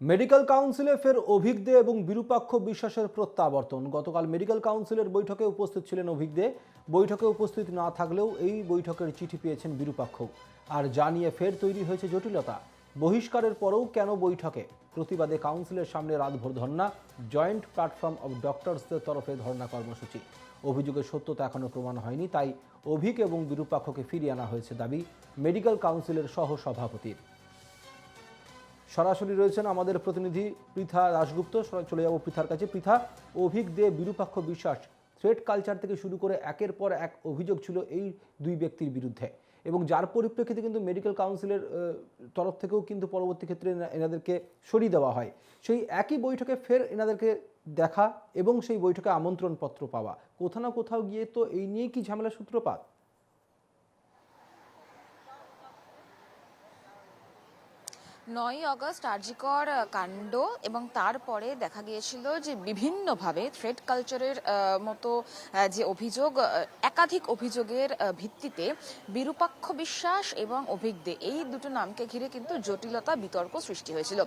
Medical কাউন্সিলে ফের অভিক দে এবং বিরূপাক্ষ বিশ্বাসের প্রত্যাবর্তন। গতকাল মেডিকেল কাউন্সিলের বৈঠকে উপস্থিত ছিলেন অভিক দে। বৈঠকে উপস্থিত না থাকলেও এই বৈঠকের চিঠি পেয়েছেন বিরূপাক্ষ। আর জানিয়ে ফের তৈরি হয়েছে জটিলতা। বহিষ্কারের পরেও কেন বৈঠকে? প্রতিবাদে কাউন্সিলের সামনে রাতভর ধর্না। জয়েন্ট প্ল্যাটফর্ম অব ডক্টরসদের তরফে ধর্না কর্মসূচি। অভিযোগের সত্যতা এখনও প্রমাণ হয়নি, তাই অভিক এবং বিরূপাক্ষকে ফিরিয়ে আনা হয়েছে দাবি মেডিকেল কাউন্সিলের সহসভাপতির। সরাসরি রয়েছেন আমাদের প্রতিনিধি পৃথা দাশগুপ্ত। চলে যাব পৃথার কাছে। পৃথা, অভিক দে বিরূপাক্ষ বিশ্বাস, থ্রেড কালচার থেকে শুরু করে একের পর এক অভিযোগ ছিল এই দুই ব্যক্তির বিরুদ্ধে, এবং যার পরিপ্রেক্ষিতে কিন্তু মেডিকেল কাউন্সিলের তরফ থেকেও কিন্তু পরবর্তী ক্ষেত্রে এনাদেরকে সরিয়ে দেওয়া হয়। সেই একই বৈঠকে ফের এনাদেরকে দেখা এবং সেই বৈঠকে আমন্ত্রণপত্র পাওয়া, কোথাও না কোথাও গিয়ে তো এই নিয়ে কি ঝামেলার সূত্রপাত? 9ই অগস্ট আরজিকর কাণ্ড এবং তারপরে দেখা গিয়েছিল যে বিভিন্নভাবে থ্রেড কালচারের মতো যে অভিযোগ, একাধিক অভিযোগের ভিত্তিতে বিরূপাক্ষ বিশ্বাস এবং অভিক দে, এই দুটো নামকে ঘিরে কিন্তু জটিলতা, বিতর্ক সৃষ্টি হয়েছিল।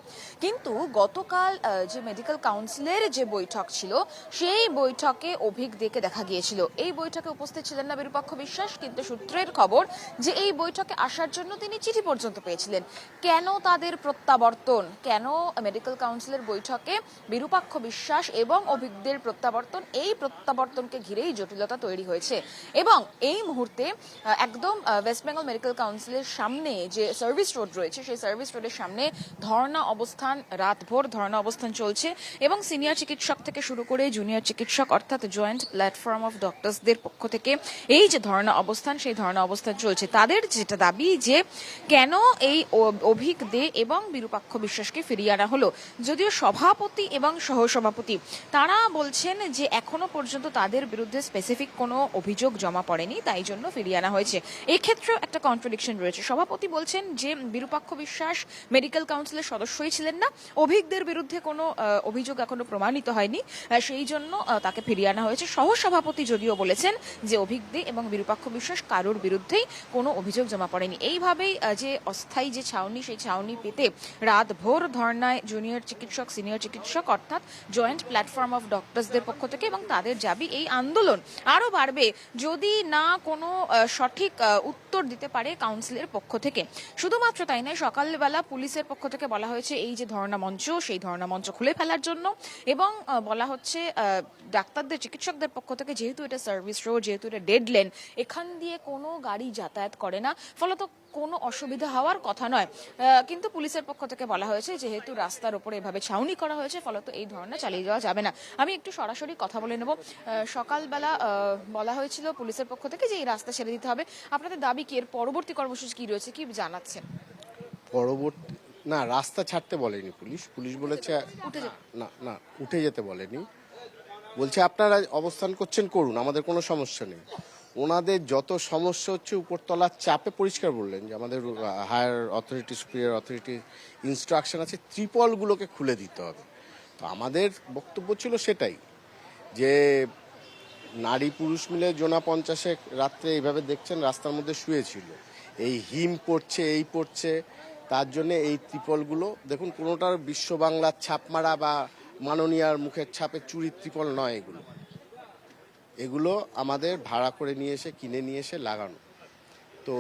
কিন্তু গতকাল যে মেডিকেল কাউন্সিলের যে বৈঠক ছিল, সেই বৈঠকে অভিক দেকে দেখা গিয়েছিল। এই বৈঠকে উপস্থিত ছিলেন না বিরূপাক্ষ বিশ্বাস, কিন্তু সূত্রের খবর যে এই বৈঠকে আসার জন্য তিনি চিঠি পর্যন্ত পেয়েছিলেন। কেন তাদের প্রত্যাবর্তন, কেন মেডিকেল কাউন্সিলের বৈঠকে বিরূপাক্ষ বিশ্বাস এবং অভিজ্ঞদের প্রত্যাবর্তন, এই প্রত্যাবর্তনকে ঘিরেই জটিলতা তৈরি হয়েছে। এবং এই মুহূর্তে একদম ওয়েস্ট বেঙ্গল মেডিকেল কাউন্সিলের সামনে যে সার্ভিস রোড রয়েছে, সেই সার্ভিস রোডের সামনে ধর্ণা অবস্থান, রাতভর ধর্ণা অবস্থান চলছে। এবং সিনিয়র চিকিৎসক থেকে শুরু করে জুনিয়র চিকিৎসক অর্থাৎ জয়েন্ট প্ল্যাটফর্ম অফ ডক্টরসদের পক্ষ থেকে এই যে ধর্ণা অবস্থান, সেই ধর্ণা অবস্থান চলছে। তাদের যেটা দাবি যে কেন এই অভিক দে এবং বিরূপাক্ষ বিশ্বাসকে ফিরিয়ে আনা হলো। যদিও সভাপতি এবং সহসভাপতি তারা বলছেন যে এখনো পর্যন্ত তাদের বিরুদ্ধে স্পেসিফিক কোনো অভিযোগ জমা পড়েনি, তাই জন্য ফিরিয়ে আনা হয়েছে। এক্ষেত্রেও একটা কন্ট্রাডিকশন রয়েছে। সভাপতি বলছেন যে বিরূপাক্ষ বিশ্বাস মেডিকেল কাউন্সিলের সদস্যই ছিলেন না, অভিকদের বিরুদ্ধে কোনো অভিযোগ এখনো প্রমাণিত হয়নি, সেই জন্য তাকে ফিরিয়ে আনা হয়েছে। সহসভাপতি যদিও বলেছেন যে অভিক দে এবং বিরূপাক্ষ বিশ্বাস কারোর বিরুদ্ধেই কোনো অভিযোগ জমা পড়েনি। এইভাবেই যে অস্থায়ী যে ছাউনি, সেই ছাউনি পেতে রাত ভোর ধর্নায় জুনিয়র চিকিৎসক, সিনিয়র চিকিৎসক অর্থাৎ জয়েন্ট প্ল্যাটফর্ম অফ ডক্টরসদের পক্ষ থেকে। এবং তাদের দাবি এই আন্দোলন আরো বাড়বে যদি না কোনো সঠিক উত্তর দিতে পারে কাউন্সিলের পক্ষ থেকে। শুধুমাত্র তাই নয়, সকালবেলা পুলিশের পক্ষ থেকে বলা হয়েছে এই যে ধর্ণা মঞ্চ, সেই ধর্ণা মঞ্চ খুলে ফেলার জন্য। এবং বলা হচ্ছে ডাক্তারদের, চিকিৎসকদের পক্ষ থেকে, যেহেতু এটা সার্ভিস রোড, যেহেতু এটা ডেড লেন, এখান দিয়ে কোনো গাড়ি যাতায়াত করে না, ফলত কোনো অসুবিধা হওয়ার কথা নয়। কিন্তু পুলিশের পক্ষ থেকে বলা হয়েছে যেহেতু রাস্তার উপরে এভাবে ছাউনি করা হয়েছে, ফলত এই ধরনের চালিয়ে যাওয়া যাবে না। আমি একটু সরাসরি কথা বলে নেব। সকালবেলা বলা হয়েছিল পুলিশের পক্ষ থেকে যে এই রাস্তা ছেড়ে দিতে হবে। আপনাদের দাবি কি? এর পরবর্তী কর্মসূচি কি রয়েছে, কি জানাচ্ছেন? পরবর্তী না, রাস্তা ছাড়তে বলেনি পুলিশ। পুলিশ বলেছে না না, উঠে যেতে বলেনি। বলছে আপনারা অবস্থান করছেন করুন, আমাদের কোনো সমস্যা নেই। ওনাদের যত সমস্যা হচ্ছে উপরতলার চাপে, পরিষ্কার বললেন যে আমাদের higher authority, superior authority instruction আছে ত্রিপলগুলোকে খুলে দিতে হবে। তো আমাদের বক্তব্য ছিল সেটাই, যে নারী পুরুষ মিলে জোনা 50 রাত্রে এইভাবে দেখছেন রাস্তার মধ্যে শুয়েছিল, এই হিম পড়ছে, এই পড়ছে, তার জন্য এই ত্রিপলগুলো দেখুন, কোনোটার বিশ্ব বাংলার ছাপ মারা বা মাননীয়ার মুখের ছাপে চুরির ত্রিপল নয়, এগুলো আমাদের ভাড়া করে নিয়ে এসে, কিনে নিয়ে এসে লাগানো। তো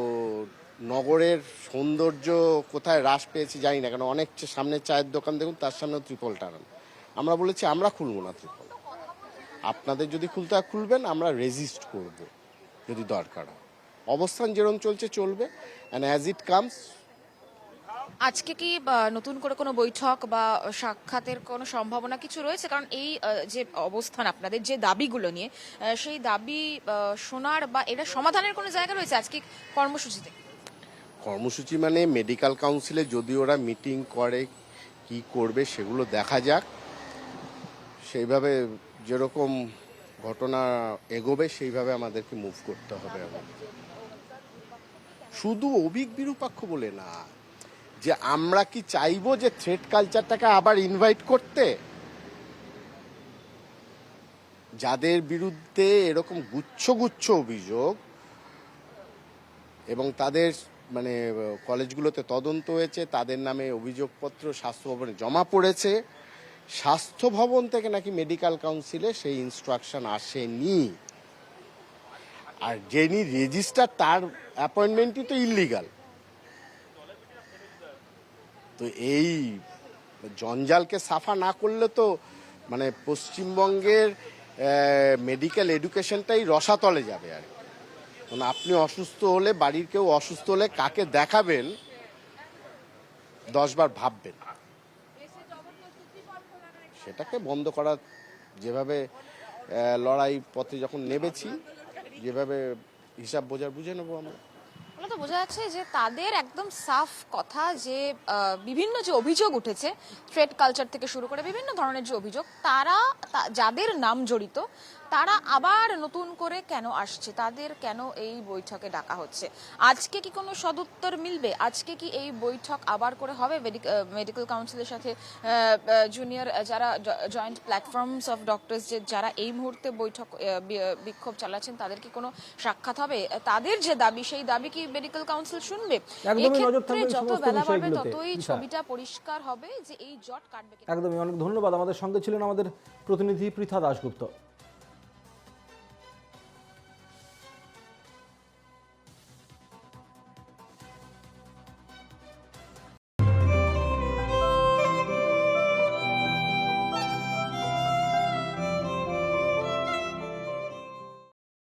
নগরের সৌন্দর্য কোথায় হ্রাস পেয়েছে জানি না, কারণ অনেক সামনে চায়ের দোকান দেখুন, তার সামনেও ত্রিপল টানানো। আমরা বলেছি আমরা খুলবো না ত্রিপল, আপনাদের যদি খুলতে হয় খুলবেন, আমরা রেজিস্ট করব যদি দরকার হয়। অবস্থান যেরকম চলছে চলবে, অ্যান্ড অ্যাজ ইট কামস। আজকে কি নতুন করে কোনো বৈঠক বা সাক্ষাতের কোনো সম্ভাবনা কিছু রয়েছে? কারণ এই যে অবস্থান, আপনাদের যে দাবিগুলো নিয়ে, সেই দাবি শোনার বা এটা সমাধানের কোনো জায়গা রয়েছে আজকে কর্মসূচিতে? কর্মসূচি মানে মেডিকেল কাউন্সিলে যদি ওরা মিটিং করে কি করবে সেগুলো দেখা যাক, সেইভাবে যেরকম ঘটনা এগোবে সেইভাবে আমাদেরকে মুভ করতে হবে। শুধু অভিক বিরূপাক্ষ বলে না, যে আমরা কি চাইবো যে থ্রেড কালচারটাকে আবার ইনভাইট করতে, যাদের বিরুদ্ধে এরকম গুচ্ছ গুচ্ছ অভিযোগ এবং তাদের মানে কলেজগুলোতে তদন্ত হয়েছে, তাদের নামে অভিযোগপত্র স্বাস্থ্য ভবনে জমা পড়েছে। স্বাস্থ্য ভবন থেকে নাকি মেডিকেল কাউন্সিলে সেই ইনস্ট্রাকশন আসেনি। আর যিনি রেজিস্টার তার অ্যাপয়েন্টমেন্টই তো ইললিগাল। তো এই জঞ্জালকে সাফা না করলে তো মানে পশ্চিমবঙ্গের মেডিকেল এডুকেশনটাই রসাতলে যাবে আর কি। মানে আপনি অসুস্থ হলে, বাড়ির কেউ অসুস্থ হলে কাকে দেখাবেন 10 বার ভাববেন। সেটাকে বন্ধ করার যেভাবে লড়াই পথে যখন নেমেছি, যেভাবে হিসাব বুঝে নেবো আমরা। ফলে তো বোঝা যাচ্ছে যে তাদের একদম সাফ কথা যে বিভিন্ন যে অভিযোগ উঠেছে, থ্রেড কালচার থেকে শুরু করে বিভিন্ন ধরনের যে অভিযোগ, তারা যাদের নাম জড়িত তারা আবার নতুন করে কেন আসছে, তাদের কেন এই বৈঠকে ডাকা হচ্ছে। আজকে কি কোনো সদুত্তর মিলবে? আজকে কি এই বৈঠক আবার করে হবে মেডিকেল কাউন্সিলের সাথে জুনিয়র যারা জয়েন্ট প্ল্যাটফর্মস অফ ডক্টরস যারা এই মুহূর্তে বৈঠক বিক্ষোভ চালাচ্ছেন, তাদের কি কোনো সাক্ষাৎ হবে? তাদের যে দাবি, সেই দাবি কি মেডিকেল কাউন্সিল শুনবে? একদমই নজর এক্ষেত্রে থাকবে এই যত সমস্ত বেলা বাড়বে বিষয়গুলোতে। ততই ঈশা, ছবিটা পরিষ্কার হবে যে এই জট কাটবে কিনা। একদমই, অনেক ধন্যবাদ। আমাদের সঙ্গে ছিলেন আমাদের প্রতিনিধি পৃথা দাশগুপ্ত।